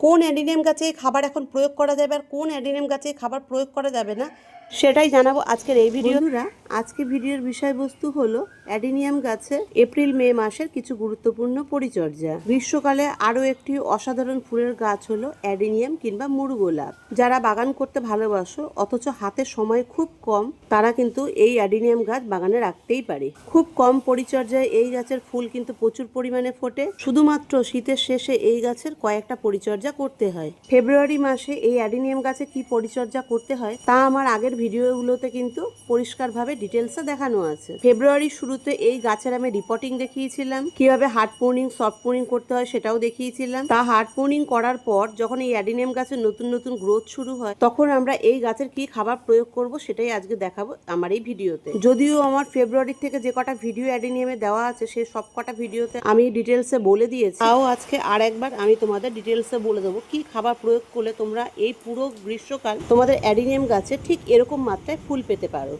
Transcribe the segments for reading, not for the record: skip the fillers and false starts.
কোন অ্যাডিনিয়াম গাছে খাবার এখন প্রয়োগ করা যাবে আর কোন অ্যাডিনিয়াম গাছে খাবার প্রয়োগ করা যাবে না সেটাই জানাবো আজকের এই ভিডিওরা। আজকে ভিডিওর বিষয়বস্তু হলো অ্যাডিনিয়াম গাছে এপ্রিল মে মাসের কিছু গুরুত্বপূর্ণ পরিচর্যা। গ্রীষ্মকালে আরও একটি অসাধারণ ফুলের গাছ হলো অ্যাডিনিয়াম কিংবা মুরগোলাপ। যারা বাগান করতে ভালোবাসো অথচ হাতে সময় খুব কম, তারা কিন্তু এই অ্যাডিনিয়াম গাছ বাগানে রাখতেই পারে। খুব কম পরিচর্যায় এই গাছের ফুল কিন্তু প্রচুর পরিমাণে ফোটে। শুধুমাত্র শীতের শেষে এই গাছের কয়েকটা পরিচর্যা করতে হয়। ফেব্রুয়ারি মাসে এই অ্যাডিনিয়াম গাছে কি পরিচর্যা করতে হয় তা আমার আগের ভিডিওগুলোতে কিন্তু পরিষ্কারভাবে ডিটেলসে দেখানো আছে। ফেব্রুয়ারির শুরুতে এই গাছের আমি রিপোর্টিং দেখিয়েছিলাম, কিভাবে হার্ড পোর্নিং সফট পোর্নিং করতে হয় সেটাও দেখিয়েছিলাম। তা হার্ড পোর্নিং করার পর যখন এই অ্যাডিনিয়াম গাছের নতুন নতুন গ্রোথ শুরু হয় তখন আমরা এই গাছের কি খাবার প্রয়োগ করব সেটাই আজকে দেখাবো আমার এই ভিডিওতে। যদিও আমার ফেব্রুয়ারি থেকে যে কটা ভিডিও অ্যাডিনিয়ামে দেওয়া আছে সেই সব কটা ভিডিওতে আমি ডিটেলসে বলে দিয়েছি, তাও আজকে আর একবার আমি তোমাদের ডিটেলসে বলে দেবো কি খাবার প্রয়োগ করলে তোমরা এই পুরো গ্রীষ্মকাল তোমাদের অ্যাডিনিয়াম গাছে ঠিক এরকম মাত্রায় ফুল পেতে পারো।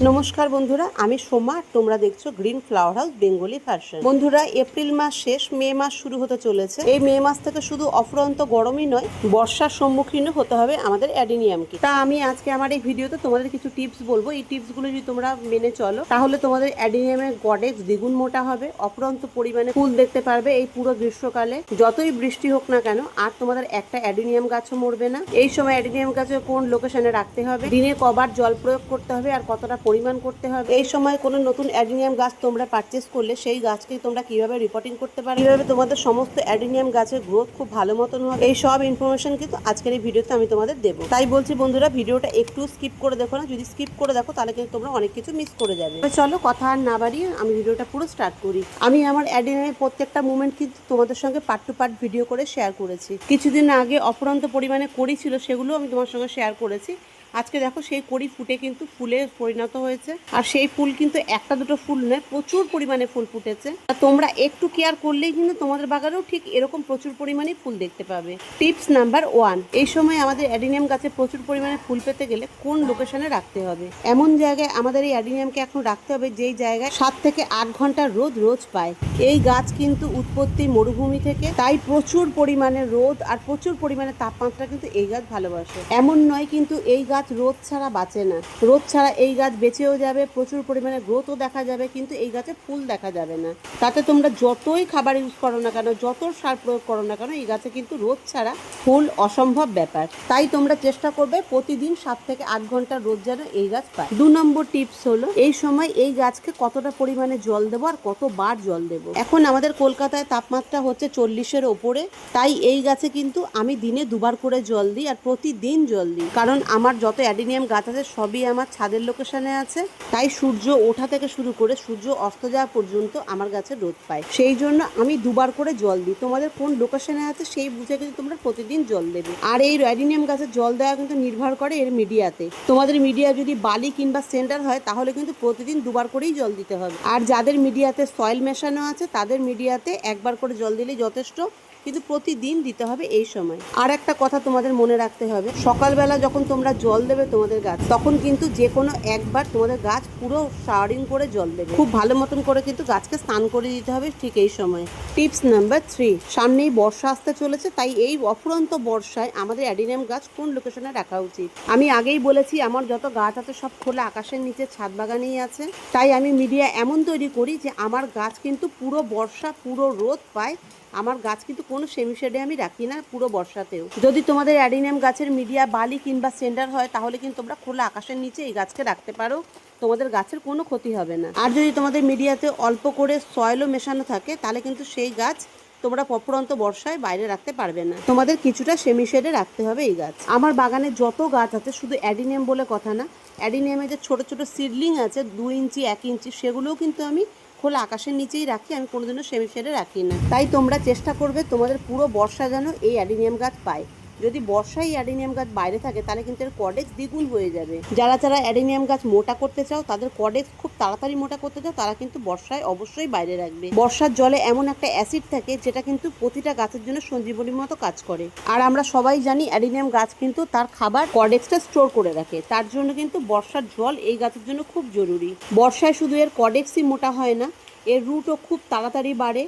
নমস্কার বন্ধুরা, আমি সোমা, তোমরা দেখছো green flower house Bengali fashion. বন্ধুরা, এপ্রিল মাস শেষ, মে মাস শুরু হতে চলেছে। এই মে মাস থেকে শুধু অফুরন্ত গরমই নয়, বর্ষার সম্মুখীন হতে হবে আমাদের অ্যাডিনিয়ামকে। তা আমি আজকে আমার এই ভিডিওতে তোমাদের কিছু টিপস বলবো। এই টিপসগুলো যদি তোমরা মেনে চলো তাহলে তোমাদের অ্যাডিনিয়ামের গডেক্স দ্বিগুণ মোটা হবে, অফুরন্ত পরিমাণে ফুল দেখতে পারবে এই পুরো গ্রীষ্মকালে। যতই বৃষ্টি হোক না কেন আর তোমাদের একটা অ্যাডিনিয়াম গাছও মরবে না। এই সময় অ্যাডিনিয়াম গাছে কোন লোকেশনে রাখতে হবে, দিনে কবার জল প্রয়োগ করতে হবে আর কতটা পরিমাণ করতে হবে, এই সময় কোনো নতুন অ্যাডিনিয়াম গাছ তোমরা পারচেজ করলে সেই গাছকে তোমরা কিভাবে রিপোর্টিং করতে পারো, কিভাবে তোমাদের সমস্ত অ্যাডিনিয়াম গাছের গ্রোথ খুব ভালো মতন হবে, এই সব ইনফরমেশন কিন্তু আজকের এই ভিডিওতে আমি তোমাদের দেবো। তাই বলছি বন্ধুরা, ভিডিওটা একটু স্কিপ করে দেখো না। যদি স্কিপ করে দেখো তাহলে কিন্তু তোমরা অনেক কিছু মিস করে যাবে। চলো কথা আর না বাড়িয়ে আমি ভিডিওটা পুরো স্টার্ট করি। আমি আমার অ্যাডিনিয়ামের প্রত্যেকটা মুভমেন্ট কিন্তু তোমাদের সঙ্গে পার্ট টু পার্ট ভিডিও করে শেয়ার করেছি। কিছুদিন আগে অফুরন্ত পরিমাণে কড়ি ছিল, সেগুলো আমি তোমার সঙ্গে শেয়ার করেছি। আজকে দেখো সেই কড়ি ফুটে কিন্তু ফুলে পরিণত হয়েছে, আর সেই ফুল কিন্তু একটা দুটো ফুল নয়, প্রচুর পরিমাণে ফুল ফুটেছে। তোমরা একটু কেয়ার করলেই কিন্তু তোমাদের বাগানেও ঠিক এরকম প্রচুর পরিমাণে ফুল দেখতে পাবে। টিপস নাম্বার 1, এই সময় আমাদের অ্যাডিনিয়াম গাছে প্রচুর পরিমাণে ফুল পেতে গেলে কোন লোকেশনে রাখতে হবে। এমন জায়গায় আমাদের এই অ্যাডিনিয়ামকে এখন রাখতে হবে যেই জায়গায় 7 থেকে 8 ঘন্টা রোদ রোজ পায়। এই গাছ কিন্তু উৎপত্তি মরুভূমি থেকে, তাই প্রচুর পরিমাণে রোদ আর প্রচুর পরিমাণে তাপমাত্রা কিন্তু এই গাছ ভালোবাসে। এমন নয় কিন্তু এই গাছ রোদ ছাড়া বাঁচে না, রোদ ছাড়া এই গাছ বেঁচেও যাবে, প্রচুর পরিমাণে গ্রোথও দেখা যাবে, কিন্তু এই গাছে ফুল দেখা যাবে না। তাতে তোমরা যতই খাবার ইউজ করো না কেন, যত সার প্রয়োগ করো না কেন, এই গাছে কিন্তু রোদ ছাড়া ফুল অসম্ভব ব্যাপার। তাই তোমরা চেষ্টা করবে প্রতিদিন 7 থেকে 8 ঘন্টা রোদ যেন এই গাছ পায়। 2 নম্বর টিপস হলো এই সময় এই গাছকে কতটা পরিমাণে জল দেবো আর কতবার জল দেবো। এখন আমাদের কলকাতায় তাপমাত্রা হচ্ছে 40-এর ওপরে, তাই এই গাছে কিন্তু আমি দিনে 2 বার করে জল দিই আর প্রতিদিন জল দিই। কারণ আমার যত অ্যাডিনিয়াম গাছ আছে সবই আমার ছাদের লোকেশনে আছে, তাই সূর্য ওঠা থেকে শুরু করে সূর্য অস্ত যাওয়া পর্যন্ত আমার গাছে রোদ পায়। সেই জন্য আমি 2 বার করে জল দিই। তোমাদের কোন লোকেশনে আছে সেই বুঝে কিন্তু তোমরা প্রতিদিন জল দেবে। আর এই অ্যাডিনিয়াম গাছে জল দেওয়া কিন্তু নির্ভর করে এর মিডিয়াতে। তোমাদের মিডিয়া যদি বালি কিংবা সেন্টার হয় তাহলে কিন্তু প্রতিদিন 2 বার করেই জল দিতে হবে। আর যাদের মিডিয়াতে সয়েল মেশানো আছে তাদের মিডিয়াতে 1 বার করে জল দিলেই যথেষ্ট, কিন্তু প্রতিদিন দিতে হবে এই সময়। আর একটা কথা তোমাদের মনে রাখতে হবে, সকালবেলা যখন তোমরা জল দেবে তোমাদের গাছ, তখন কিন্তু যে কোনো একবার তোমাদের গাছ পুরো শাওয়ারিং করে জল দেবে। খুব ভালো মতন করে কিন্তু গাছকে স্নান করে দিতে হবে ঠিক এই সময়। টিপস নাম্বার 3, সামনেই বর্ষা আসতে চলেছে, তাই এই অফুরন্ত বর্ষায় আমাদের অ্যাডিনিয়াম গাছ কোন লোকেশনে রাখা উচিত। আমি আগেই বলেছি আমার যত গাছ আছে সব খোলা আকাশের নিচে ছাদ বাগানেই আছে, তাই আমি মিডিয়া এমন তৈরি করি যে আমার গাছ কিন্তু পুরো বর্ষা পুরো রোদ পায়। আমার গাছ কিন্তু কোনো সেমি শেডে আমি রাখি না পুরো বর্ষাতেও। যদি তোমাদের অ্যাডিনিয়াম গাছের মিডিয়া বালি কিংবা সেন্টার হয় তাহলে কিন্তু তোমরা খোলা আকাশের নিচে এই গাছকে রাখতে পারো, তোমাদের গাছের কোনো ক্ষতি হবে না। আর যদি তোমাদের মিডিয়াতে অল্প করে সয়েলও মেশানো থাকে তাহলে কিন্তু সেই গাছ তোমরা অফুরন্ত বর্ষায় বাইরে রাখতে পারবে না, তোমাদের কিছুটা সেমি শেডে রাখতে হবে এই গাছ। আমার বাগানে যত গাছ আছে শুধু অ্যাডিনিয়াম বলে কথা না, অ্যাডিনিয়ামে যে ছোট ছোট সিডলিং আছে 2 ইঞ্চি 1 ইঞ্চি সেগুলোও কিন্তু আমি খোলা আকাশের নিচেই রাখি, আমি কোনোদিনও সেমি শেডে রাখি না। তাই তোমরা চেষ্টা করবে তোমাদের পুরো বর্ষা যেন এই অ্যাডিনিয়াম গাছ পায়। যদি বর্ষায় অ্যাডেনিয়াম গাছ বাইরে থাকে তাহলে কিন্তু এর কডেক্স দ্বিগুণ হয়ে যাবে। যারা অ্যাডেনিয়াম গাছ মোটা করতে চাও, তাদের কডেক্স খুব তাড়াতাড়ি মোটা করতে চাও, তারা কিন্তু বর্ষায় অবশ্যই বাইরে রাখবে। বর্ষার জলে এমন একটা অ্যাসিড থাকে যেটা কিন্তু প্রতিটা গাছের জন্য সঞ্জীবনীর মতো কাজ করে। আর আমরা সবাই জানি অ্যাডেনিয়াম গাছ কিন্তু তার খাবার কডেক্সটা স্টোর করে রাখে, তার জন্য কিন্তু বর্ষার জল এই গাছের জন্য খুব জরুরি। বর্ষায় শুধু এর কডেক্সই মোটা হয় না, এর রুটও খুব তাড়াতাড়ি বাড়ে,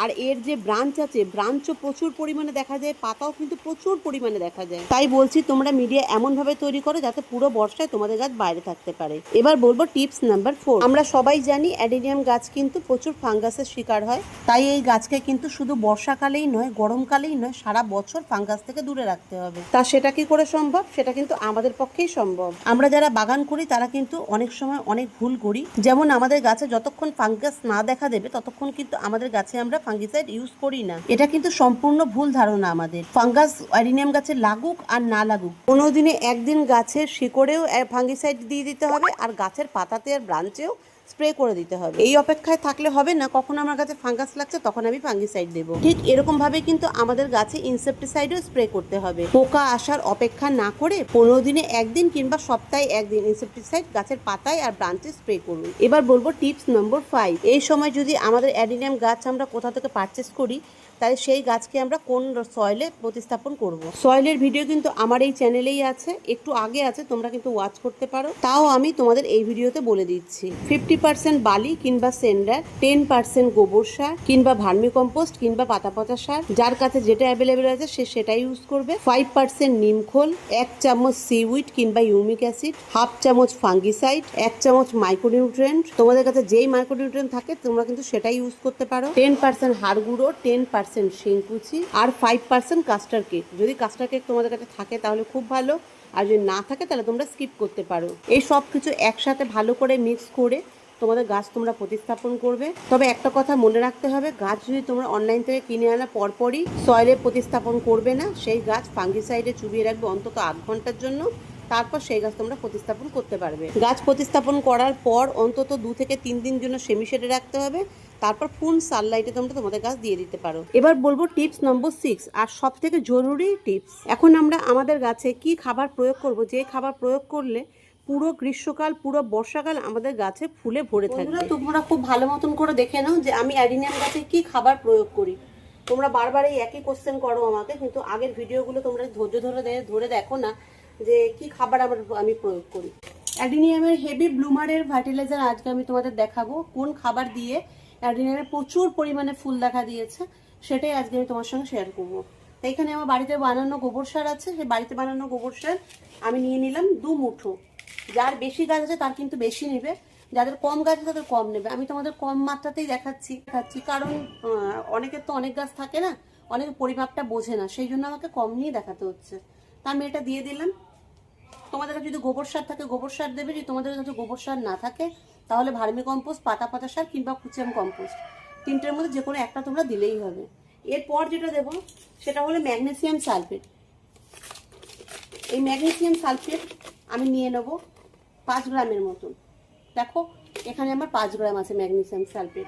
আর এর যে ব্রাঞ্চ আছে, ব্রাঞ্চও প্রচুর পরিমাণে দেখা যায়, পাতাও কিন্তু প্রচুর পরিমাণে দেখা যায়। তাই বলছি তোমরা মিডিয়া এমনভাবে তৈরি করো যাতে পুরো বর্ষায় তোমাদের গাছ বাইরে থাকতে পারে। এবার বলবো টিপস নাম্বার 4। আমরা সবাই জানি অ্যাডেনিয়াম গাছ কিন্তু প্রচুর ফাঙ্গাসের শিকার হয়, তাই এই গাছকে কিন্তু শুধু বর্ষাকালেই নয়, গরমকালেই নয়, সারা বছর ফাঙ্গাস থেকে দূরে রাখতে হবে। তা সেটা কি করে সম্ভব? সেটা কিন্তু আমাদের পক্ষেই সম্ভব। আমরা যারা বাগান করি তারা কিন্তু অনেক সময় অনেক ভুল করি। যেমন আমাদের গাছে যতক্ষণ ফাঙ্গাস না দেখা দেবে ততক্ষণ কিন্তু আমাদের গাছে আমরা ফাঙ্গিসাইড ইউজ করি না। এটা কিন্তু সম্পূর্ণ ভুল ধারণা আমাদের। ফাঙ্গাস অ্যাডেনিয়াম গাছে লাগুক আর না লাগুক, 15 দিনে একদিন গাছের শিকড়েও ফাঙ্গিসাইড দিয়ে দিতে হবে, আর গাছের পাতাতে আর ব্রাঞ্চেও স্প্রে করে দিতে হবে। এই অপেক্ষায় থাকলে হবে না কখন আমার গাছে ফাঙ্গাস লাগছে তখন আমি ফাঙ্গিসাইড দেবো। ঠিক এরকম ভাবে কিন্তু আমাদের গাছে ইনসেক্টিসাইডও স্প্রে করতে হবে। পোকা আসার অপেক্ষা না করে 15 দিনে একদিন কিংবা সপ্তাহে একদিন ইনসেক্টিসাইড গাছের পাতায় আর ব্রাঞ্চে স্প্রে করুন। এবার বলবো টিপস নম্বর 5। এই সময় যদি আমাদের অ্যাডেনিয়াম গাছ আমরা কোথা থেকে পারচেস করি, তাহলে সেই গাছকে আমরা কোন সয়েলে প্রতিস্থাপন করব। সয়েলের ভিডিও কিন্তু আমার এই চ্যানেলেই আছে, একটু আগে আছে, তোমরা কিন্তু ওয়াচ করতে পারো। তাও আমি তোমাদের এই ভিডিওতে বলে দিচ্ছি। 50% বালি কিংবা সেন্ডার, 10% গোবর সার কিংবা ভার্মি কম্পোস্ট কিংবা পাতা পচা সার, যার কাছে যেটা অ্যাভেলেবেল আছে সে সেটাই ইউজ করবে। 5% নিমখোল, 1 চামচ সিউইড কিংবা ইউমিক অ্যাসিড, 1/2 চামচ ফাঙ্গিসাইড, 1 চামচ মাইক্রোনিউট্রিয়েন্ট। তোমাদের কাছে যেই মাইক্রোনিউট্রিয়েন্ট থাকে তোমরা কিন্তু সেটাই ইউজ করতে পারো। 10% হাড় গুঁড়ো, 10% শিংকুচি, আর 5% কাস্টার কেক। যদি কাস্টার কেক তোমাদের কাছে থাকে তাহলে খুব ভালো, আর যদি না থাকে তাহলে তোমরা স্কিপ করতে পারো। এই সব কিছু একসাথে ভালো করে মিক্স করে তোমাদের গাছ তোমরা প্রতিস্থাপন করবে। তবে একটা কথা মনে রাখতে হবে, গাছ যদি তোমরা অনলাইন থেকে কিনে আনার পরপরই সয়েলে প্রতিস্থাপন করবে না। সেই গাছ ফাঙ্গিসাইডে চুবিয়ে রাখবে অন্তত 8 ঘন্টার জন্য, তারপর সেই গাছ তোমরা প্রতিস্থাপন করতে পারবে। গাছ প্রতিস্থাপন করার পর অন্তত 2 থেকে 3 দিন জন্য সেমি শেডে রাখতে হবে, তারপর ফুল সানলাইটে তোমরা তোমাদের গাছ দিয়ে দিতে পারো। এবার বলবো টিপস নম্বর 6, আর সব থেকে জরুরি টিপস। এখন আমরা আমাদের গাছে কি খাবার প্রয়োগ করব, যে খাবার প্রয়োগ করলে পুরো গ্রীষ্মকাল পুরো বর্ষাকাল আমাদের গাছে ফুলে ভরে থাকবে। তোমরা খুব ভালো মতন করে দেখে নাও যে আমি অ্যাডেনিয়াম গাছে কি খাবার প্রয়োগ করি। তোমরা বারবার এই একই কোশ্চেন করো আমাকে, কিন্তু আগের ভিডিওগুলো তোমরা ধৈর্য ধরে দেখো না যে কি খাবার আমি প্রয়োগ করি। অ্যাডেনিয়ামের হেভি ব্লুমারের ফার্টিলাইজার আজকে আমি তোমাদের দেখাবো। কোন খাবার দিয়ে অ্যাডেনিয়ামের প্রচুর পরিমাণে ফুল দেখা দিয়েছে সেটাই আজকে আমি তোমার সঙ্গে শেয়ার করবো। তো এখানে আমার বাড়িতে বানানো গোবর সার আছে, সেই বাড়িতে বানানো গোবর সার আমি নিয়ে নিলাম 2 মুঠো। যার বেশি গাছ আছে তার কিন্তু বেশি নেবে, যাদের কম গাছ আছে তাদের কম নেবে। আমি তোমাদের কম মাত্রাতেই দেখাচ্ছি, কারণ অনেকের তো অনেক গাছ থাকে না, অনেকে পরিমাপটা বোঝে না, সেই জন্য আমাকে কম নিয়ে দেখাতে হচ্ছে। তা আমি এটা দিয়ে দিলাম। তোমাদের কাছে যদি গোবর সার থাকে গোবর সার দেবে, যদি তোমাদের কাছে গোবর সার না থাকে তাহলে ভার্মি কম্পোস্ট, পাতা পাতা সার কিংবা কুচিয়াম কম্পোস্ট, 3টের মধ্যে যে কোনো একটা তোমরা দিলেই হবে। এরপর যেটা দেবো সেটা হলো ম্যাগনেসিয়াম সালফেট। এই ম্যাগনেসিয়াম সালফেট আমি নিয়ে নেবো 5 গ্রামের মতন। দেখো এখানে আমার 5 গ্রাম আছে ম্যাগনেসিয়াম সালফেট,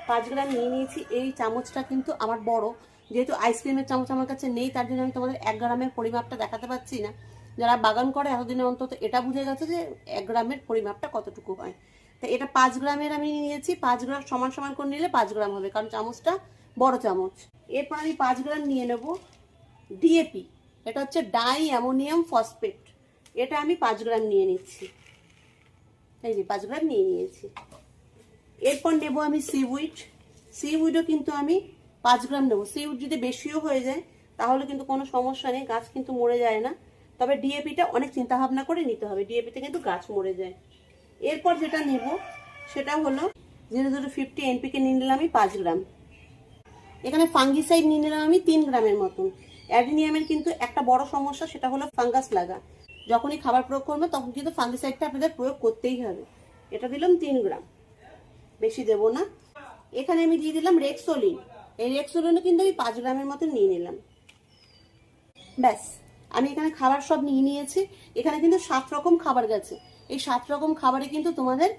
5 গ্রাম নিয়ে নিয়েছি। এই চামচটা কিন্তু আমার বড়, যেহেতু আইসক্রিমের চামচ আমার কাছে নেই তার জন্য আমি তোমাদের 1 গ্রামের পরিমাপটা দেখাতে পারছি না। যারা বাগান করে এতদিনে অন্তত এটা বুঝে গেছে যে 1 গ্রামের পরিমাপটা কতটুকু হয়। তো এটা 5 গ্রামের আমি নিয়েছি। 5 গ্রাম সমান সমান করে নিলে 5 গ্রাম হবে, কারণ চামচটা বড় চামচ। এরপর আমি 5 গ্রাম নিয়ে নেব ডিএপি, এটা হচ্ছে ডাই অ্যামোনিয়াম ফসফেট। এটা আমি 5 গ্রাম নিয়ে নিচ্ছি, এই যে 5 গ্রাম নিয়ে নিয়েছি। এরপর নেব আমি সিউইডও কিন্তু আমি 5 গ্রাম নেব। সিউইড যদি বেশিও হয়ে যায় তাহলে কিন্তু কোনো সমস্যা নেই, গাছ কিন্তু মরে যায় না। তবে ডিএপিটা অনেক চিন্তা ভাবনা করে নিতে হবে, ডিএপিতে কিন্তু গাছ মরে যায়। এরপর যেটা নেব সেটা হলো 0050 এনপিকে নিয়ে নিলাম আমি 5 গ্রাম। এখানে ফাঙ্গিসাইড নিয়ে নিলাম আমি 3 গ্রামের মতন। অ্যাডেনিয়ামের কিন্তু একটা বড় সমস্যা, সেটা হলো ফাঙ্গাস লাগা। যখনই খাবার প্রয়োগ করবে তখন কিন্তু ফাঙ্গিসাইডটা আপনাদের প্রয়োগ করতেই হবে। এটা দিলাম 3 গ্রাম, বেশি দেব না। এখানে আমি দিয়ে দিলাম রেক্সোলিন। এই রেক্সোলিনও কিন্তু আমি 5 গ্রামের মতন নিয়ে নিলাম। ব্যাস, আমি এখানে খাবার সব নিয়ে নিয়েছি। এখানে কিন্তু 7 রকম খাবার গেছে। এই 7 রকম খাবারে কিন্তু তোমাদের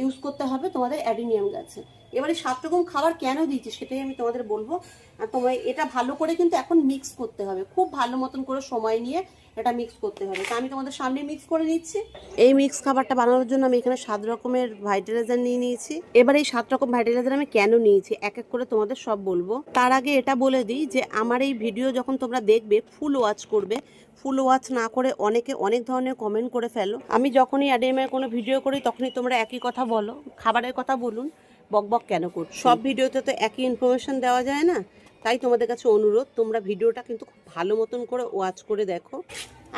ইউজ করতে হবে তোমাদের অ্যাডিনিয়াম গাছে। এবারে 7 রকম খাবার কেন দিয়েছি সেটাই আমি তোমাদের বলবো। আর তোমার এটা ভালো করে কিন্তু এখন মিক্স করতে হবে, খুব ভালো মতন করে সময় নিয়ে এটা মিক্স করতে হবে। তা আমি তোমাদের সামনে মিক্স করে নিচ্ছি। এই মিক্স খাবারটা বানানোর জন্য আমি এখানে 7 রকমের ভাইটালাইজার নিয়ে নিয়েছি। এবার এই 7 রকম ভাইটালাইজার আমি কেন নিয়েছি এক এক করে তোমাদের সব বলবো। তার আগে এটা বলে দিই যে আমার এই ভিডিও যখন তোমরা দেখবে ফুল ওয়াচ করবে, ফুল ওয়াচ না করে অনেকে অনেক ধরনের কমেন্ট করে ফেলো। আমি যখনই অ্যাডিনিয়ামের কোনো ভিডিও করি তখনই তোমরা একই কথা বলো, খাবারের কথা বলুন, বকবক কেন করছো? সব ভিডিওতে তো একই ইনফরমেশন দেওয়া যায় না। তাই তোমাদের কাছে অনুরোধ, তোমরা ভিডিওটা কিন্তু খুব ভালো মতন করে ওয়াচ করে দেখো।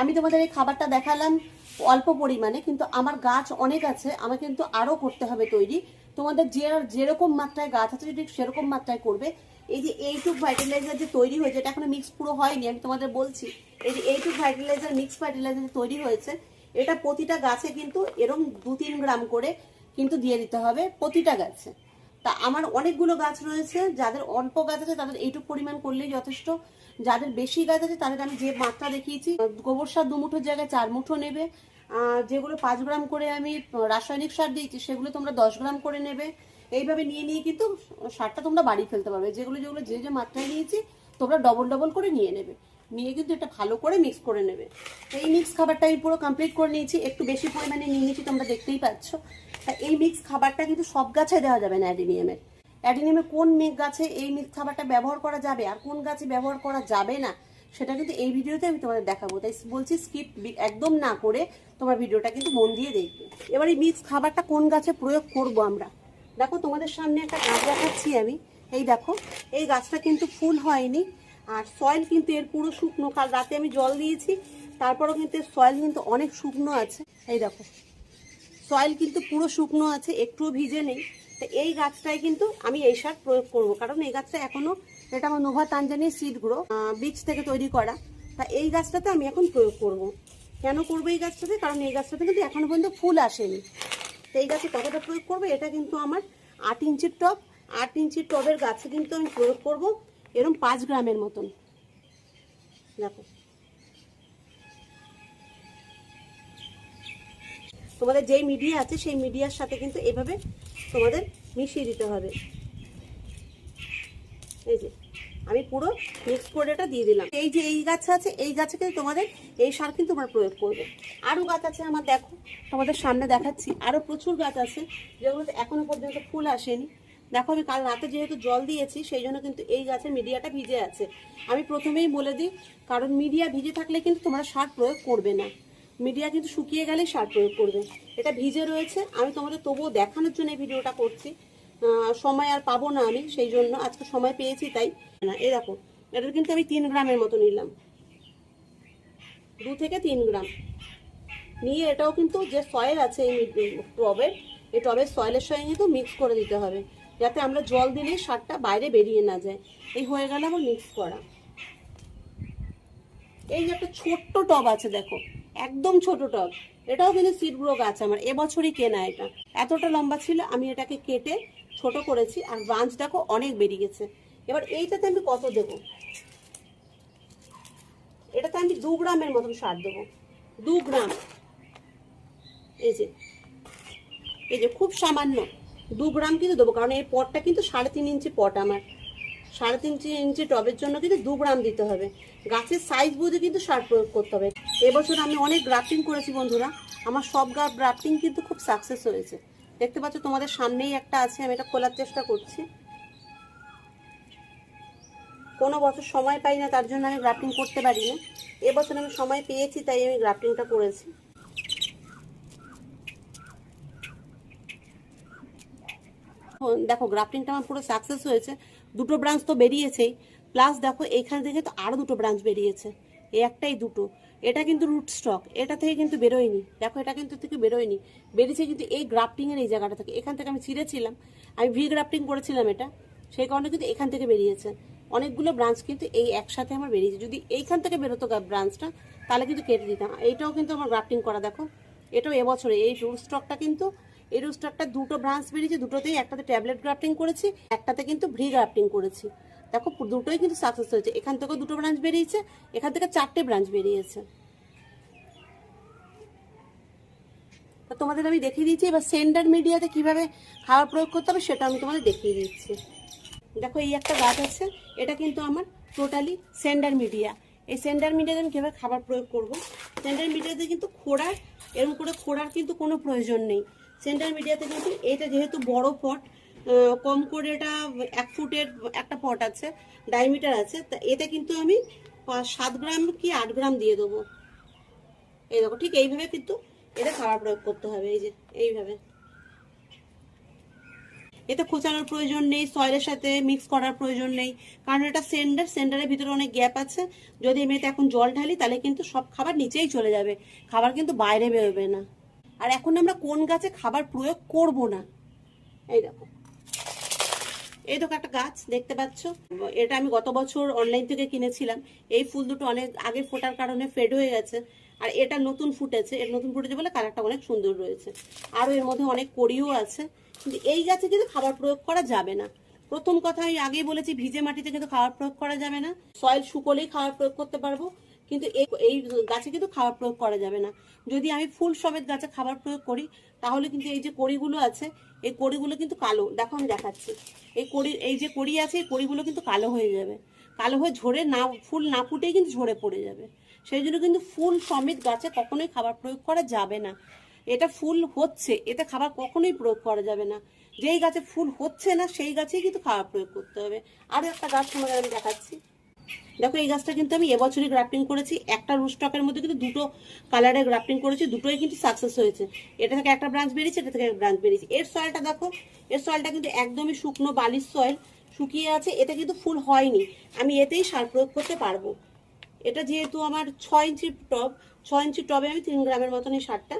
আমি তোমাদের এই খাবারটা দেখালাম অল্প পরিমাণে, কিন্তু আমার গাছ অনেক আছে, আমাকে কিন্তু আরও করতে হবে তৈরি। তোমাদের যেরকম মাত্রায় গাছ আছে যদি সেরকম মাত্রায় করবে। এই যে এইটুক ভাইটালাইজার যে তৈরি হয়েছে, এটা এখনো মিক্স পুরো হয়নি, আমি তোমাদের বলছি। এই যে এইটুক ভাইটালাইজার মিক্স ভাইটালাইজার যে তৈরি হয়েছে, এটা প্রতিটা গাছে কিন্তু এরকম 2-3 গ্রাম করে কিন্তু দিয়ে দিতে হবে প্রতিটা গাছে। তা আমার অনেকগুলো গাছ রয়েছে, যাদের অল্প গাছ আছে তাদের এইটুকু পরিমাণ করলেই যথেষ্ট। যাদের বেশি গাছ আছে তাদের আমি যে মাত্রা দেখিয়েছি, গোবর সার 2 মুঠোর জায়গায় 4 মুঠো নেবে। যেগুলো 5 গ্রাম করে আমি রাসায়নিক সার দিয়েছি সেগুলো তোমরা 10 গ্রাম করে নেবে। এইভাবে নিয়ে নিয়ে কিন্তু সারটা তোমরা বাড়িয়ে ফেলতে পারবে। যেগুলো যে মাত্রায় নিয়েছি তোমরা ডবল করে নিয়ে নেবে, নিয়ে কিন্তু এটা ভালো করে মিক্স করে নেবে। এই মিক্স খাবারটা আমি পুরো কমপ্লিট করে নিয়েছি, একটু বেশি পরিমাণে নিয়ে নিয়েছি, তোমরা দেখতেই পাচ্ছ। এই মিক্স খাবারটা কিন্তু সব গাছে দেওয়া যাবে না অ্যাডিনিয়ামের। অ্যাডিনিয়ামের কোন গাছে এই মিক্স খাবারটা ব্যবহার করা যাবে আর কোন গাছে ব্যবহার করা যাবে না সেটা কিন্তু এই ভিডিওতে আমি তোমাদের দেখাবো। তাই বলছি স্কিপ একদম না করে তোমার ভিডিওটা কিন্তু মন দিয়ে দেখবে। এবার এই মিক্স খাবারটা কোন গাছে প্রয়োগ করব আমরা, দেখো তোমাদের সামনে একটা গাছ দেখাচ্ছি আমি। এই দেখো, এই গাছটা কিন্তু ফুল হয়নি, আর সয়েল কিন্তু এর পুরো শুকনো। কাল রাতে আমি জল দিয়েছি, তারপরেও কিন্তু সয়েল কিন্তু অনেক শুকনো আছে। এই দেখো, সয়েল কিন্তু পুরো শুকনো আছে, একটুও ভিজে নেই। তো এই গাছটায় কিন্তু আমি এই সার প্রয়োগ করব, কারণ এই গাছটা এখনো, এটা আমার নোভা তানজানিয়া সিড গ্রো বীজ থেকে তৈরি করা। তা এই গাছটাতে আমি এখন প্রয়োগ করব। কেন করবো এই গাছটাতে? কারণ এই গাছটাতে কিন্তু এখনো পর্যন্ত ফুল আসেনি। তো এই গাছে কতটা প্রয়োগ করবো, এটা কিন্তু আমার 8 ইঞ্চির টব, 8 ইঞ্চির টবের গাছে কিন্তু আমি প্রয়োগ করব এরকম 5 গ্রামের মতন। দেখো, তোমাদের যেই মিডিয়া আছে সেই মিডিয়ার সাথে কিন্তু এভাবে তোমাদের মিশিয়ে দিতে হবে। এই যে আমি পুরো মিক্স করে এটা দিয়ে দিলাম। এই যে এই গাছ আছে, এই গাছে কিন্তু তোমাদের এই সার কিন্তু তোমরা প্রয়োগ করবে। আরও গাছ আছে আমার, দেখো তোমাদের সামনে দেখাচ্ছি, আরও প্রচুর গাছ আছে যেগুলোতে এখনো পর্যন্ত ফুল আসেনি। দেখো আমি কাল রাতে যেহেতু জল দিয়েছি সেই জন্য কিন্তু এই গাছের মিডিয়াটা ভিজে আছে। আমি প্রথমেই বলে দিই, কারণ মিডিয়া ভিজে থাকলে কিন্তু তোমরা সার প্রয়োগ করবে না, মিডিয়া কিন্তু শুকিয়ে গেলে সার প্রয়োগ করবে। এটা ভিজে রয়েছে, আমি তোমাদের তবুও দেখানোর জন্য এই ভিডিওটা করছি। সময় আর পাবো না আমি, সেই জন্য আজকে সময় পেয়েছি তাই না। এই দেখো, এটা কিন্তু আমি 3 গ্রামের মতো নিলাম, 2 থেকে 3 গ্রাম নিয়ে এটাও কিন্তু যে সয়েল আছে এই টবের, এই টবের সয়েলের সঙ্গে কিন্তু মিক্স করে দিতে হবে, যাতে আমরা জল দিলে সারটা বাইরে বেরিয়ে না যায়। এই হয়ে গেল আমার মিক্স করা। এই যে একটা ছোট্ট টব আছে, দেখো একদম ছোট টব, এটাও কিন্তু সিড গ্রো গাছ আমার, এবছরই কেনা। এটা এতটা লম্বা ছিল, আমি এটাকে কেটে ছোট করেছি, আর ব্রাঞ্চ দেখো অনেক বেরিয়ে গেছে। এবার এইটাতে আমি কত দেবো, এটাতে আমি 2 গ্রামের মতন সার দেবো, 2 গ্রাম। এই যে খুব সামান্য 2 গ্রাম কিন্তু দেবো, কারণ এই পটটা কিন্তু 3.5 ইঞ্চি পট আমার, 3.5 ইঞ্চি টবের জন্য কিন্তু 2 গ্রাম দিতে হবে। গাছের সাইজ বুঝে কিন্তু সার প্রয়োগ করতে হবে। এবছর আমি অনেক গ্রাফটিং করেছি বন্ধুরা, আমার সব গ্রাফটিং কিন্তু খুব সাকসেস হয়েছে। দেখতে পাচ্ছ তোমাদের সামনেই একটা আছে, আমি এটা খোলার চেষ্টা করছি। কোনো বছর সময় পাই না, তার জন্য আমি গ্রাফটিং করতে পারি না। এবছর আমি সময় পেয়েছি তাই আমি গ্রাফটিংটা করেছি। দেখো গ্রাফটিংটা আমার পুরো সাকসেস হয়েছে, 2টো ব্রাঞ্চ তো বেরিয়েছেই, প্লাস দেখো এইখান থেকে তো আরও 2টো ব্রাঞ্চ বেরিয়েছে। এই একটাই 2টো, এটা কিন্তু রুট স্টক, এটা থেকে কিন্তু বেরোয়নি। দেখো এটা কিন্তু থেকে বেরোয়নি, বেরিয়েছে কিন্তু এই গ্রাফটিংয়ের এই জায়গাটা থেকে। এখান থেকে আমি ছিঁড়েছিলাম, আমি ভি গ্রাফটিং করেছিলাম এটা, সেই কারণে কিন্তু এখান থেকে বেরিয়েছে। অনেকগুলো ব্রাঞ্চ কিন্তু এই একসাথে আমার বেরিয়েছে। যদি এইখান থেকে বেরোতো ব্রাঞ্চটা তাহলে কিন্তু কেটে দিতাম। এইটাও কিন্তু আমার গ্রাফটিং করা, দেখো এটাও এবছরে এই রুট স্টকটা কিন্তু, এই রুট স্টকটা 2টো ব্রাঞ্চ বেরিয়েছে, 2টোতেই একটাতে ট্যাবলেট গ্রাফটিং করেছি, একটাতে কিন্তু ভি গ্রাফটিং করেছি। দেখো 2টোই কিন্তু সাকসেস হয়েছে। এখান থেকেও 2টো ব্রাঞ্চ বেরিয়েছে, এখান থেকে 4টে ব্রাঞ্চ বেরিয়েছে। তো তোমাদের আমি দেখিয়ে দিচ্ছি এবার সেন্ডার মিডিয়াতে কিভাবে খাবার প্রয়োগ করতে হবে সেটা আমি তোমাদের দেখিয়ে দিচ্ছি। দেখো এই একটা গাছ আছে, এটা কিন্তু আমার টোটালি সেন্ডার মিডিয়া। এই সেন্ডার মিডিয়াতে আমি কীভাবে খাবার প্রয়োগ করব, সেন্ডার মিডিয়াতে কিন্তু খোঁড়ার এরকম করে খোঁড়ার কিন্তু কোনো প্রয়োজন নেই। সেন্ডার মিডিয়াতে কিন্তু এটা যেহেতু বড় পট, কম করে এটা 1 ফুটের একটা পট আছে, ডায়ামিটার আছে, তা এতে কিন্তু আমি 7 গ্রাম কি 8 গ্রাম দিয়ে দেবো। এই দেখো ঠিক এইভাবে কিন্তু এটা খাবার প্রয়োগ করতে হবে, এই যে এইভাবে। এতে খোঁচানোর প্রয়োজন নেই, সয়েলের সাথে মিক্স করার প্রয়োজন নেই, কারণ এটা সেন্ডারের ভিতরে অনেক গ্যাপ আছে। যদি আমি এতে এখন জল ঢালি তাহলে কিন্তু সব খাবার নিচেই চলে যাবে, খাবার কিন্তু বাইরে বেরোবে না। আর এখন আমরা কোন গাছে খাবার প্রয়োগ করব না, এই দেখো এই দেখো একটা গাছ দেখতে পাচ্ছ, এটা আমি গত বছর অনলাইন থেকে কিনেছিলাম। এই ফুল দুটো অনেক আগে ফোটার কারণে ফেড হয়ে গেছে, আর এটা নতুন ফুটেছে, এর নতুন ফুটেছে বলে কালারটা অনেক সুন্দর রয়েছে। আরও এর মধ্যে অনেক কড়িও আছে, কিন্তু এই গাছে কিন্তু খাবার প্রয়োগ করা যাবে না। প্রথম কথা আমি আগেই বলেছি, ভিজে মাটিতে কিন্তু খাবার প্রয়োগ করা যাবে না। সয়েল শুকোলেই খাবার প্রয়োগ করতে পারবো, কিন্তু এই গাছে কিন্তু খাবার প্রয়োগ করা যাবে না। যদি আমি ফুল সমেত গাছে খাবার প্রয়োগ করি তাহলে কিন্তু এই যে কড়িগুলো আছে, এই কড়িগুলো কিন্তু কালো, দেখো আমি দেখাচ্ছি, এই যে কড়ি আছে এই কড়িগুলো কিন্তু কালো হয়ে যাবে, কালো হয়ে ঝরে না, ফুল না ফুটেই কিন্তু ঝরে পড়ে যাবে। সেই জন্য কিন্তু ফুল সমেত গাছে কখনোই খাবার প্রয়োগ করা যাবে না। এটা ফুল হচ্ছে, এতে খাবার কখনোই প্রয়োগ করা যাবে না। যেই গাছে ফুল হচ্ছে না সেই গাছেই কিন্তু খাবার প্রয়োগ করতে হবে। আরও একটা গাছ তোমাদের আমি দেখাচ্ছি, দেখো এই গাছটা কিন্তু আমি এবছরই গ্রাফটিং করেছি। একটা রুস্টকের মধ্যে কিন্তু দুটো কালারের গ্রাফটিং করেছি, দুটোই কিন্তু সাকসেস হয়েছে। এটা থেকে একটা ব্রাঞ্চ বেরিয়েছে, এটা থেকে একটা ব্রাঞ্চ বেরিয়েছে। এর সয়েলটা দেখো, এর সয়েলটা কিন্তু একদমই শুকনো বালির সয়েল, শুকিয়ে আছে, এতে কিন্তু ফুল হয়নি। আমি এতেই সার প্রয়োগ করতে পারবো। এটা যেহেতু আমার 6 ইঞ্চি টব, 6 ইঞ্চি টবে আমি 3 গ্রামের মতন এই সারটা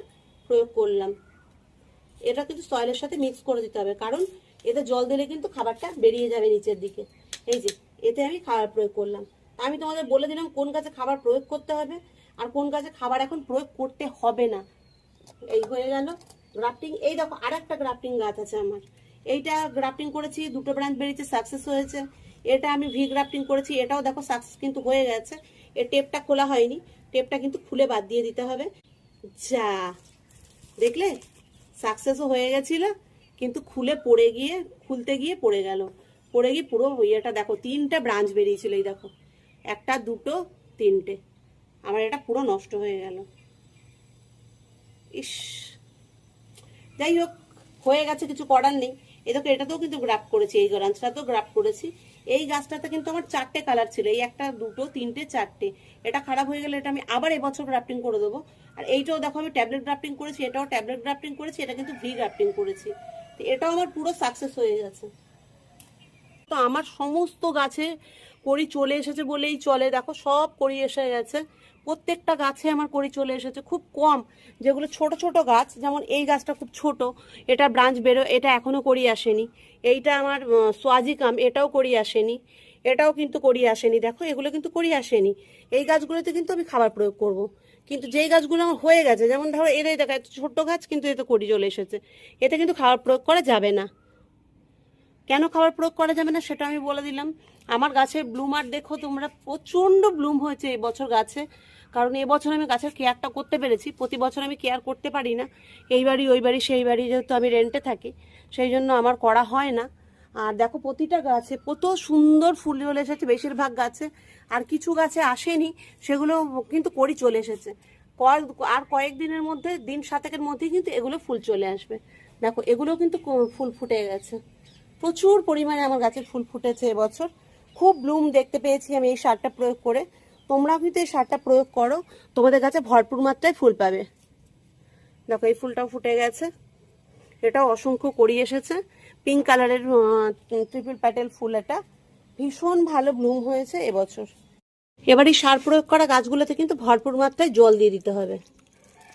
প্রয়োগ করলাম। এটা কিন্তু সয়েলের সাথে মিক্স করে দিতে হবে, কারণ এতে জল দিলে কিন্তু খাবারটা বেরিয়ে যাবে নিচের দিকে। এই যে এতে আমি খাবার প্রয়োগ করলাম। আমি তোমাদের বলে দিলাম কোন গাছে খাবার প্রয়োগ করতে হবে আর কোন গাছে খাবার এখন প্রয়োগ করতে হবে না। এই হয়ে গেল গ্রাফটিং। এই দেখো আর একটা গ্রাফটিং গাছ আছে আমার, এইটা গ্রাফটিং করেছি, দুটো ব্রাঞ্চ বেরিয়েছে, সাকসেস হয়েছে। এটা আমি ভি গ্রাফটিং করেছি, এটাও দেখো সাকসেস কিন্তু হয়ে গেছে। এর টেপটা খোলা হয়নি, টেপটা কিন্তু খুলে বাদ দিয়ে দিতে হবে। যা দেখলে সাকসেসও হয়ে গেছিল, কিন্তু খুলতে গিয়ে পড়ে গেল, পড়ে গিয়ে পুরো ইয়েটা দেখো 3টে ব্রাঞ্চ বেরিয়েছিল। এই দেখো 1 2 3টে, আমার এটা পুরো নষ্ট হয়ে গেল। ইস, যাই হোক হয়ে গেছে, কিছু করার নেই। এই দেখো এটাতেও কিন্তু গ্রাফট করেছি, এই ব্রাঞ্চটাতেও গ্রাফট করেছি। এই গাছটাতে কিন্তু আমার 4টে কালার ছিল, এই 1 2 3টে 4টে। এটা খারাপ হয়ে গেলে এটা আমি আবার এবছর গ্রাফটিং করে দেবো। আর এইটাও দেখো আমি ট্যাবলেট গ্রাফটিং করেছি, এটাও ট্যাবলেট গ্রাফটিং করেছি, এটা কিন্তু ভি গ্রাফটিং করেছি। তো এটাও আমার পুরো সাকসেস হয়ে গেছে। তো আমার সমস্ত গাছে কড়ি চলে এসেছে বলেই চলে, দেখো সব কড়ি এসে গেছে, প্রত্যেকটা গাছে আমার কড়ি চলে এসেছে। খুব কম যেগুলো ছোট ছোট গাছ, যেমন এই গাছটা খুব ছোট, এটা ব্রাঞ্চ বেরো, এটা এখনো কড়ি আসেনি। এইটা আমার সোয়াজিকাম, এটাও কড়ি আসেনি, এটাও কিন্তু কড়ি আসেনি। দেখো এগুলো কিন্তু কড়ি আসেনি। এই গাছগুলোতে কিন্তু আমি খাবার প্রয়োগ করব, কিন্তু যেই গাছগুলো আমার হয়ে গেছে, যেমন ধরো এটাই দেখা ছোট্ট গাছ, কিন্তু এতে কড়ি চলে এসেছে, এতে কিন্তু খাবার প্রয়োগ করা যাবে না। কেন খাবার প্রয়োগ করা যাবে না সেটা আমি বলে দিলাম। আমার গাছের ব্লুমার দেখো তোমরা, প্রচণ্ড ব্লুম হয়েছে এবছর গাছে, কারণ এবছর আমি গাছের কেয়ারটা করতে পেরেছি। প্রতি বছর আমি কেয়ার করতে পারি না, এই বাড়ি ওই বাড়ি সেই বাড়ি, যেহেতু আমি রেন্টে থাকি সেই জন্য আমার করা হয় না। আর দেখো প্রতিটা গাছে কত সুন্দর ফুল চলে এসেছে, বেশিরভাগ গাছে। আর কিছু গাছে আসেনি, সেগুলো কিন্তু কড়ি চলে এসেছে। আর কয়েকদিনের মধ্যে, দিন 7-এর মধ্যেই কিন্তু এগুলো ফুল চলে আসবে। দেখো এগুলো কিন্তু ফুল ফুটে গেছে, প্রচুর পরিমাণে আমার গাছের ফুল ফুটেছে এবছর। খুব ব্লুম দেখতে পেয়েছি আমি এই সারটা প্রয়োগ করে। তোমরাও কিন্তু এই সারটা প্রয়োগ করো, তোমাদের গাছে ভরপুর মাত্রায় ফুল পাবে। দেখো এই ফুলটাও ফুটে গেছে, এটাও অসংখ্য কড়ি এসেছে, পিঙ্ক কালারের ট্রিপল প্যাটেল ফুল, এটা ভীষণ ভালো ব্লুম হয়েছে এবছর। এবার এই সার প্রয়োগ করা গাছগুলোতে কিন্তু ভরপুর মাত্রায় জল দিয়ে দিতে হবে।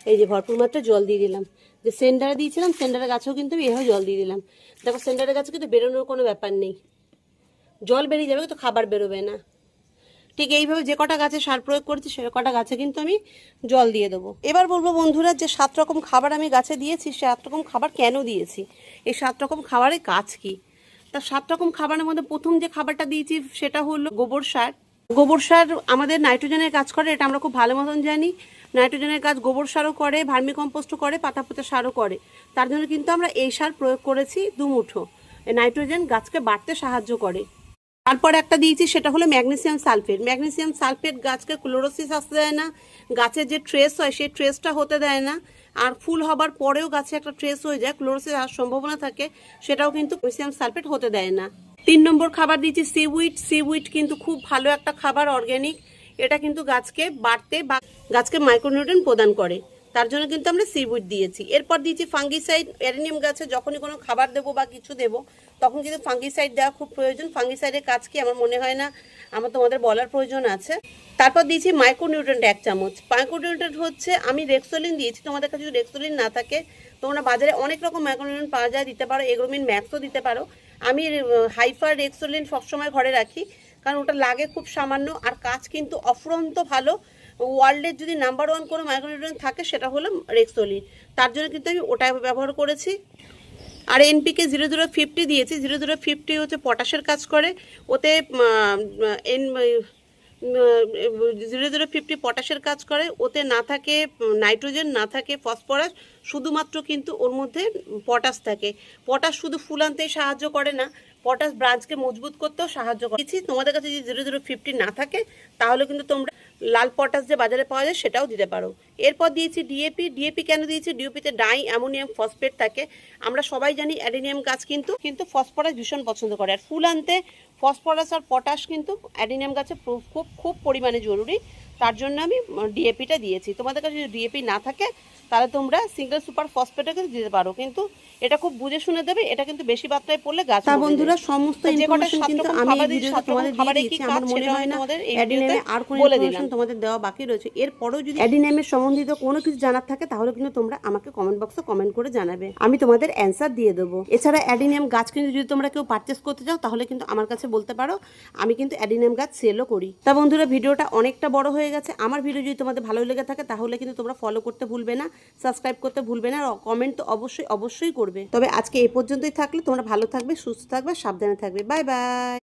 এই যে ভরপুর মাত্রায় জল দিয়ে দিলাম, যে সেন্টারে দিয়েছিলাম সেন্টারের গাছেও কিন্তু আমি এভাবে জল দিয়ে দিলাম। দেখো সেন্টারের গাছে কিন্তু বেরোনোর কোনো ব্যাপার নেই, জল বেরিয়ে যাবে কিন্তু খাবার বেরোবে না। ঠিক এইভাবে যে কটা গাছে সার প্রয়োগ করেছি সে কটা গাছে কিন্তু আমি জল দিয়ে দেবো। এবার বলবো বন্ধুরা, যে 7 রকম খাবার আমি গাছে দিয়েছি, 7 রকম খাবার কেন দিয়েছি, এই 7 রকম খাবারের কাজ কি। তা 7 রকম খাবারের মধ্যে প্রথম যে খাবারটা দিয়েছি সেটা হলো গোবর সার। গোবর সার আমাদের নাইট্রোজেনের কাজ করে, এটা আমরা খুব ভালো মতন জানি। নাইট্রোজেনের কাজ গোবর সারও করে, ভার্মি কম্পোস্টও করে, পাতা পচা সারও করে। তার জন্য কিন্তু আমরা এই সার প্রয়োগ করেছি 2 মুঠো। নাইট্রোজেন গাছকে বাড়তে সাহায্য করে। তারপর একটা দিয়েছি, সেটা হলো ম্যাগনেসিয়াম সালফেট। ম্যাগনেসিয়াম সালফেট গাছকে ক্লোরোসিস আসতে দেয় না, গাছের যে ট্রেস হয় সেই ট্রেসটা হতে দেয় না, আর ফুল হবার পরেও গাছে একটা ট্রেস হয়ে যায়, ক্লোরোসিস আসার সম্ভাবনা থাকে, সেটাও কিন্তু ম্যাগনেসিয়াম সালফেট হতে দেয় না। 3 নম্বর খাবার দিয়েছি সিউইড। সিউইড কিন্তু খুব ভালো একটা খাবার, অর্গ্যানিক। এটা কিন্তু গাছকে বাড়তে বা গাছকে মাইক্রোনিউট্রিয়েন্ট প্রদান করে, তার জন্য কিন্তু আমরা সিউইড দিয়েছি। এরপর দিয়েছি ফাঙ্গিসাইড। অ্যাডেনিয়াম গাছে যখনই কোনো খাবার দেবো বা কিছু দেবো তখন কিন্তু ফাঙ্গিসাইড দেওয়া খুব প্রয়োজন। ফাঙ্গিসাইডের কাজ কি আমার মনে হয় না আমার তোমাদের বলার প্রয়োজন আছে। তারপর দিয়েছি মাইক্রোনিউট্রিয়েন্ট 1 চামচ। মাইক্রোনিউট্রিয়েন্ট হচ্ছে, আমি রেক্সোলিন দিয়েছি, তোমাদের কাছে যদি রেক্সোলিন না থাকে তোমরা বাজারে অনেক রকম মাইক্রোনিউট্রিয়েন্ট পাওয়া যায়, দিতে পারো। এগ্রোমিন ম্যাক্সও দিতে পারো। আমি হাইফার রেক্সোলিন সবসময় ঘরে রাখি, কারণ ওটা লাগে খুব সামান্য, আর কাজ কিন্তু অফুরন্ত ভালো। ওয়ার্ল্ডের যদি নাম্বার 1 কোনো মাইক্রোনিউট্রিয়েন্ট থাকে সেটা হলো রেক্সোলিন, তার জন্য কিন্তু আমি ওটা ব্যবহার করেছি। আর এনপিকে 0050 দিয়েছি। 0050 হচ্ছে পটাশের কাজ করে, ওতে 0050 পটাশের কাজ করে, ওতে না থাকে নাইট্রোজেন, না থাকে ফসফরাস, শুধুমাত্র কিন্তু ওর মধ্যে পটাশ থাকে। পটাশ শুধু ফুল আনতেই সাহায্য করে না, পটাশ ব্রাঞ্চকে মজবুত করতেও সাহায্য করে। তোমাদের কাছে যদি 0050 না থাকে তাহলে কিন্তু তোমরা লাল পটাশ যে বাজারে পাওয়া যায় সেটাও দিতে পারো। এরপর দিয়েছি ডিএপি। ডিএপি কেন দিয়েছি? ডিএপিতে ডাই অ্যামোনিয়াম ফসফেট থাকে। আমরা সবাই জানি অ্যাডেনিয়াম গাছ কিন্তু ফসফরাস ভীষণ পছন্দ করে, আর ফুল আনতে ফসফরাস আর পটাশ কিন্তু অ্যাডেনিয়াম গাছে খুব খুব পরিমাণে জরুরি, তার জন্য আমি ডিএপিটা দিয়েছি। তোমাদের কাছে যদি ডিএপি না থাকে তাহলে তোমরা সিঙ্গেল সুপার ফসফেটকে দিতে পারো, কিন্তু এটা খুব বুঝে শুনে দেবে, এটা কিন্তু বেশি মাত্রায় পড়লে গাছ। তা বন্ধুরা, সমস্ত ইনফরমেশন কিন্তু আমি এই ভিডিওতে তোমাদের দিয়ে দিয়েছি। আমার মনে হয় না অ্যাডিনিয়ামে আর কোনো ইনফরমেশন তোমাদের দেওয়া বাকি রয়েছে। এরপরেও যদি অ্যাডিনিয়ামের সম্বন্ধিত কোনো কিছু জানার থাকে তাহলে কিন্তু তোমরা আমাকে কমেন্ট বক্সে কমেন্ট করে জানাবে, আমি তোমাদের অ্যান্সার দিয়ে দেবো। এছাড়া অ্যাডিনিয়াম গাছ কিন্তু যদি তোমরা কেউ পারচেস করতে চাও তাহলে কিন্তু আমার কাছে বলতে পারো, আমি কিন্তু অ্যাডিনিয়াম গাছ সেলও করি। তা বন্ধুরা, ভিডিওটা অনেকটা বড় হয়ে গেছে। আমার ভিডিও যদি তোমাদের ভালো লেগে থাকে তাহলে কিন্তু তোমরা ফলো করতে ভুলবে না, সাবস্ক্রাইব করতে ভুলবে না, আর কমেন্ট তো অবশ্যই অবশ্যই করবে। তবে আজকে এই পর্যন্তই থাকলে, তোমরা ভালো থাকবে, সুস্থ থাকবে, সাবধানে থাকবে। Bye bye.